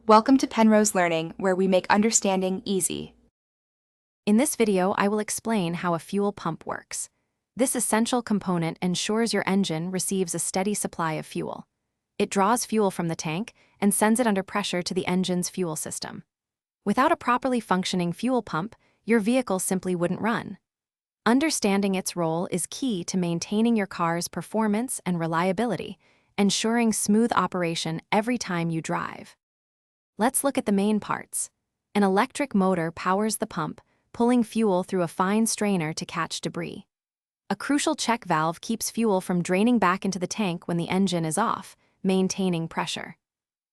Welcome to Penrose Learning, where we make understanding easy. In this video, I will explain how a fuel pump works. This essential component ensures your engine receives a steady supply of fuel. It draws fuel from the tank and sends it under pressure to the engine's fuel system. Without a properly functioning fuel pump, your vehicle simply wouldn't run. Understanding its role is key to maintaining your car's performance and reliability, ensuring smooth operation every time you drive. Let's look at the main parts. An electric motor powers the pump, pulling fuel through a fine strainer to catch debris. A crucial check valve keeps fuel from draining back into the tank when the engine is off, maintaining pressure.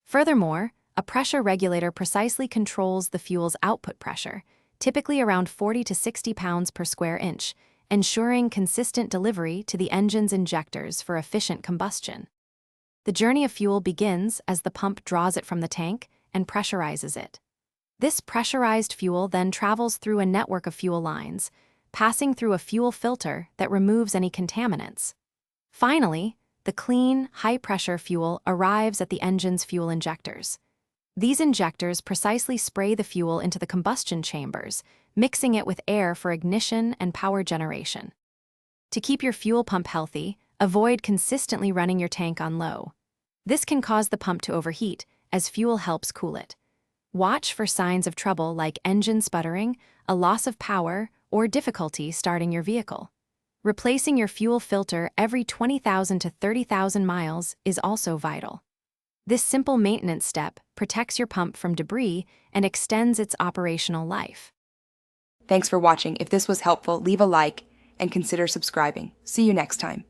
Furthermore, a pressure regulator precisely controls the fuel's output pressure, typically around 40 to 60 pounds per square inch, ensuring consistent delivery to the engine's injectors for efficient combustion. The journey of fuel begins as the pump draws it from the tank and pressurizes it. This pressurized fuel then travels through a network of fuel lines, passing through a fuel filter that removes any contaminants. Finally, the clean, high-pressure fuel arrives at the engine's fuel injectors. These injectors precisely spray the fuel into the combustion chambers, mixing it with air for ignition and power generation. To keep your fuel pump healthy, avoid consistently running your tank on low. This can cause the pump to overheat, as fuel helps cool it. Watch for signs of trouble like engine sputtering, a loss of power, or difficulty starting your vehicle. Replacing your fuel filter every 20,000 to 30,000 miles is also vital. This simple maintenance step protects your pump from debris and extends its operational life. Thanks for watching. If this was helpful, leave a like and consider subscribing. See you next time.